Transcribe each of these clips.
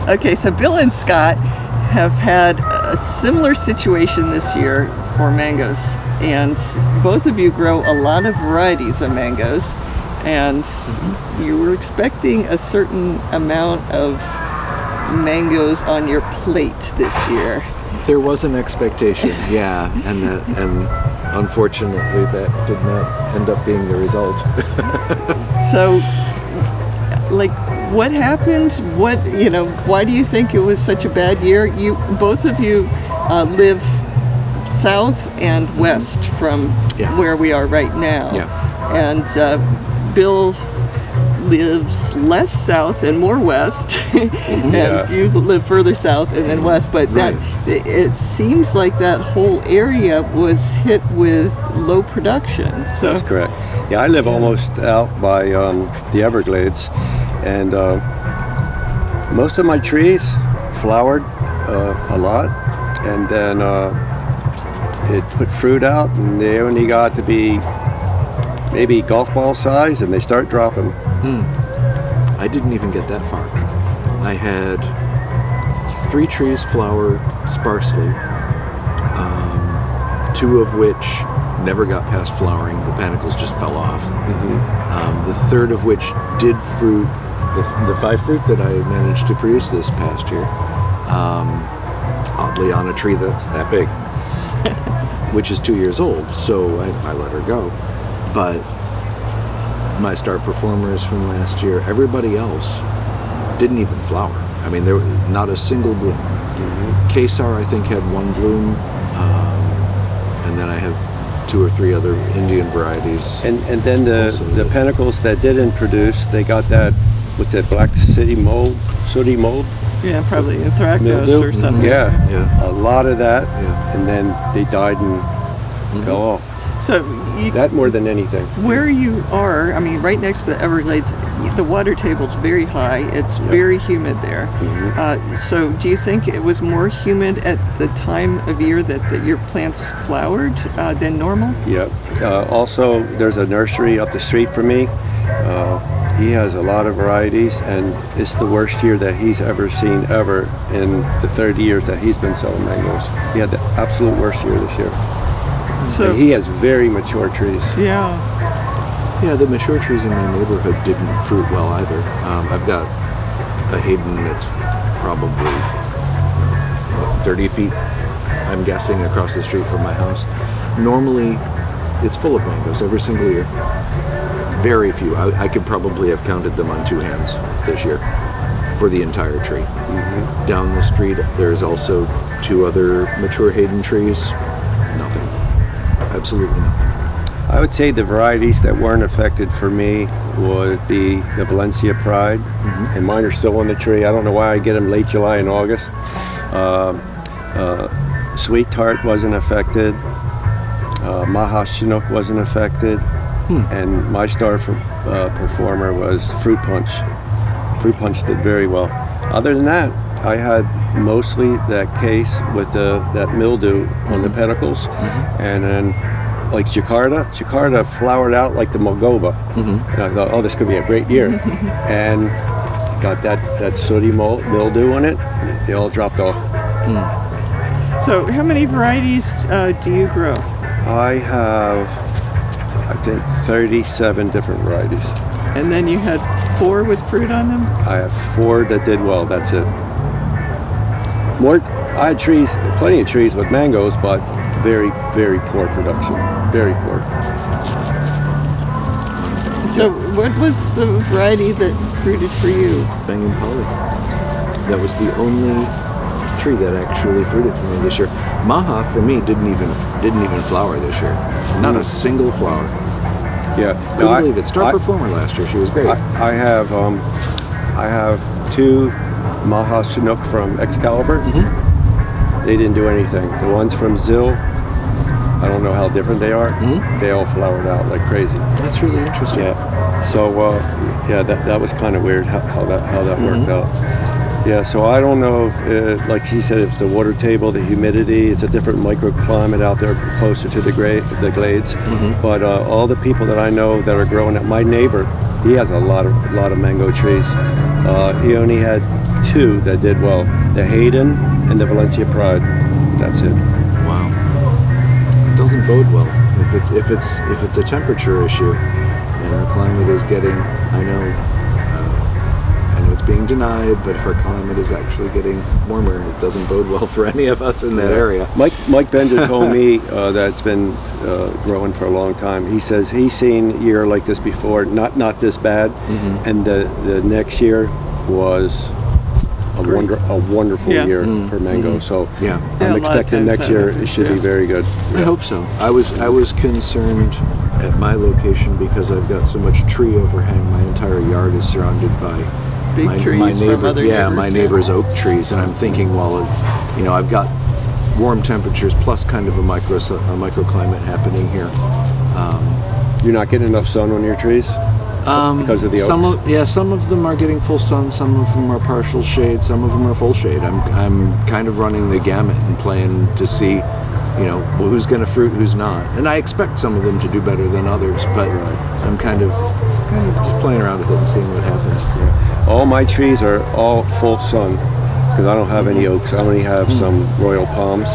Okay, so Bill and Scott have had a similar situation this year for mangoes, and both of you grow a lot of varieties of mangoes, and you were expecting a certain amount of mangoes on your plate this year. There was an expectation, yeah, and unfortunately that did not end up being the result. So, like, what happened? Why do you think it was such a bad year? Both of you live south and west from where we are right now. Yeah. And Bill lives less south and more west, and you live further south and then west. But it seems like that whole area was hit with low production. So that's correct. Yeah, I live almost out by the Everglades, and most of my trees flowered a lot, and then it put fruit out, and they only got to be maybe golf ball size, and they start dropping. I didn't even get that far. I had 3 trees flower sparsely, 2 of which never got past flowering. The panicles just fell off. The 3rd of which did fruit, the 5 fruit that I managed to produce this past year, oddly on a tree that's that big, which is 2 years old, so I let her go. But my star performers from last year, everybody else didn't even flower. I mean, there was not a single bloom. Kesar, I think, had 1 bloom, and then I have 2 or 3 other Indian varieties. And then the panicles that didn't produce, they got that, what's that, black sooty mold? yeah, probably anthracnose or something. Yeah, a lot of that, and then they died and fell off. So that more than anything. Where you are, I mean, right next to the Everglades, the water table's very high. It's very humid there. So do you think it was more humid at the time of year that your plants flowered than normal? Yep. Also, there's a nursery up the street from me. He has a lot of varieties, and it's the worst year that he's ever seen ever in the 30 years that he's been selling mangoes. He had the absolute worst year this year. So and he has very mature trees. Yeah, the mature trees in my neighborhood didn't fruit well either. I've got a Hayden that's probably 30 feet, I'm guessing, across the street from my house. Normally, it's full of mangoes every single year. Very few. I could probably have counted them on 2 hands this year for the entire tree. Down the street, there's also 2 other mature Hayden trees. Nothing. Absolutely nothing. I would say the varieties that weren't affected for me would be the Valencia Pride, and mine are still on the tree. I don't know why I get them late July and August. Sweet Tart wasn't affected. Maha Chinook wasn't affected. And my star performer was Fruit Punch. Fruit Punch did very well. Other than that, I had mostly that case with that mildew on the pedicles, and then like Jakarta flowered out like the Moldova, and I thought, oh, this could be a great year, and got that sooty mildew on it. They all dropped off. So how many varieties do you grow? I have, I think, 37 different varieties. And then you had 4 with fruit on them? I have 4 that did well, that's it. I had trees, plenty of trees with mangoes, but very, very poor production. Very poor. So what was the variety that fruited for you? Bangin Polly. That was the only tree that actually fruited for me this year. Maha, for me, didn't even flower this year. Not a single flower. Yeah. Couldn't believe it. Star performer last year. She was great. I have 2 Maha Chinook from Excalibur. They didn't do anything. The ones from Zill, I don't know how different they are. They all flowered out like crazy. That's really interesting. Yeah. So that was kind of weird how that worked out. Yeah. So I don't know if, like he said, it's the water table, the humidity. It's a different microclimate out there, closer to the glades. But all the people that I know that are growing it, my neighbor, he has a lot of mango trees. He only had two that did well: the Hayden and the Valencia Pride. That's it. Wow. It doesn't bode well if it's a temperature issue, and our climate is getting. I know it's being denied, but if our climate is actually getting warmer, it doesn't bode well for any of us in that area. Mike Bender told me that it's been growing for a long time. He says he's seen a year like this before, not this bad, and the next year was a wonderful year for mango. So I'm expecting next year it should be very good. I hope so. I was concerned at my location because I've got so much tree overhang. My entire yard is surrounded by big trees my neighbor, from other neighbors. my neighbor's oak trees, and I'm thinking, well, I've got warm temperatures plus kind of a microclimate happening here. You're not getting enough sun on your trees because of the oaks? Some of them are getting full sun, some of them are partial shade, some of them are full shade. I'm kind of running the gamut and playing to see, who's going to fruit, who's not. And I expect some of them to do better than others, but I'm kind of just playing around with it and seeing what happens. All my trees are all full sun because I don't have any oaks. I only have some royal palms.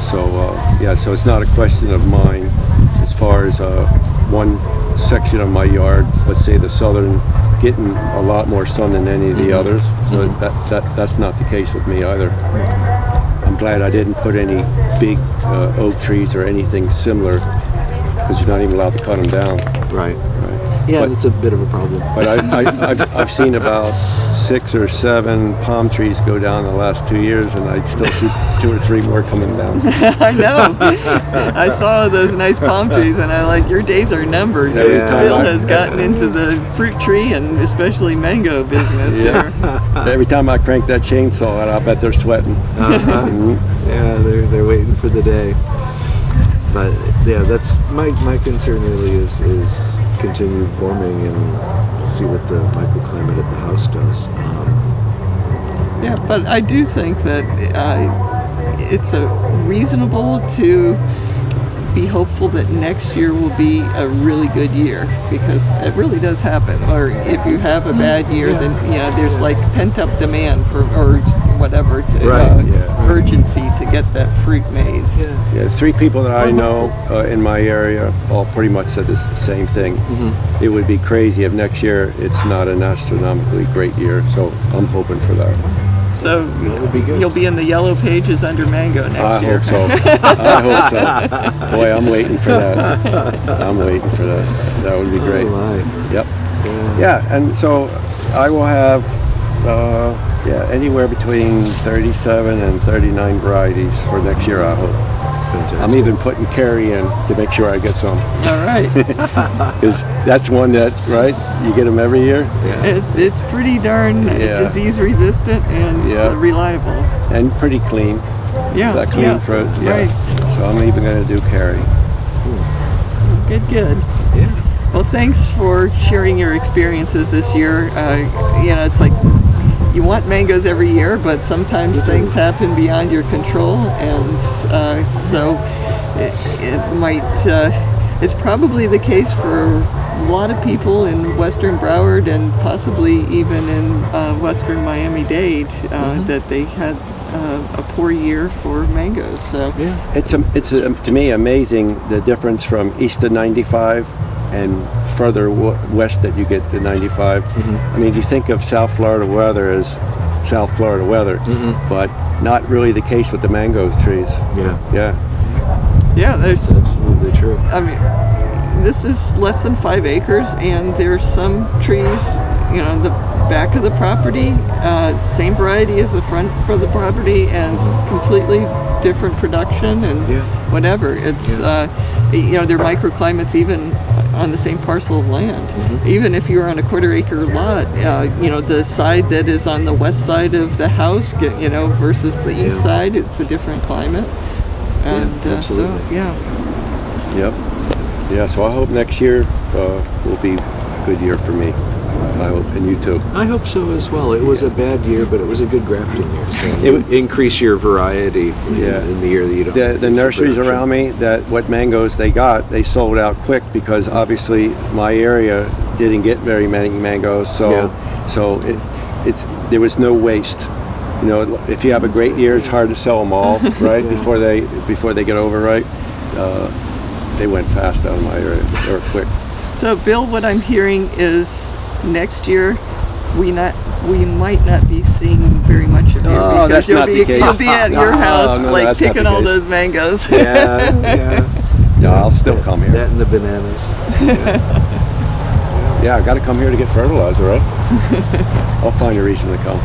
So it's not a question of mine as far as one section of my yard, let's say the southern, getting a lot more sun than any of the others. So that's not the case with me either. I'm glad I didn't put any big oak trees or anything similar because you're not even allowed to cut them down. Right. Yeah, that's a bit of a problem. But I've seen about 6 or 7 palm trees go down in the last 2 years, and I still see 2 or 3 more coming down. I know. I saw those nice palm trees, and your days are numbered. Bill has gotten into the fruit tree and especially mango business. Every time I crank that chainsaw out, I bet they're sweating. Yeah, they're waiting for the day. But that's my concern really is continued warming, and we'll see what the microclimate at the house does. But I do think that it's reasonable to be hopeful that next year will be a really good year, because it really does happen. Or if you have a bad year, then there's pent up demand for or whatever urgency to get that fruit made. 3 people that I know in my area all pretty much said the same thing. It would be crazy if next year it's not an astronomically great year. So I'm hoping for that. So you'll be in the yellow pages under mango next year. I hope so. Boy, I'm waiting for that. That would be great. Yep. And so I will have anywhere between 37 and 39 varieties for next year, I hope. Fantastic. I'm even putting Carrie in to make sure I get some. All right. Because that's one that, you get them every year? It's pretty darn disease resistant and reliable. And pretty clean. That clean fruit. Right. So I'm even going to do Carrie. Good. Yeah. Well, thanks for sharing your experiences this year. It's you want mangoes every year, but sometimes things happen beyond your control, and so it might. It's probably the case for a lot of people in Western Broward and possibly even in Western Miami-Dade that they had a poor year for mangoes. So it's to me amazing the difference from east of 95 and further west that you get to 95. I mean, you think of South Florida weather as South Florida weather, but not really the case with the mango trees. There's absolutely true. I mean, this is less than 5 acres, and there's some trees, the back of the property, same variety as the front of the property, and completely different production and whatever. It's there are microclimates even on the same parcel of land. Even if you're on a 1/4 acre lot, the side that is on the west side of the house, versus the east side, it's a different climate. And so I hope next year will be a good year for me. I hope, and you too. I hope so as well. It was a bad year, but it was a good grafting year. So it would increase your variety in the year that you don't. The nurseries around me, what mangoes they sold out quick because obviously my area didn't get very many mangoes. So it's there was no waste. You know, if you have a great year, it's hard to sell them all, right? Before they get overripe. They went fast out of my area. They were quick. So, Bill, what I'm hearing is next year we might not be seeing very much of you because that's not the case. you'll be at your house No, like that's not picking the all case. those mangoes. Yeah, I'll still come here. That and the bananas. Yeah, I got to come here to get fertilizer, right? I'll find a reason to come.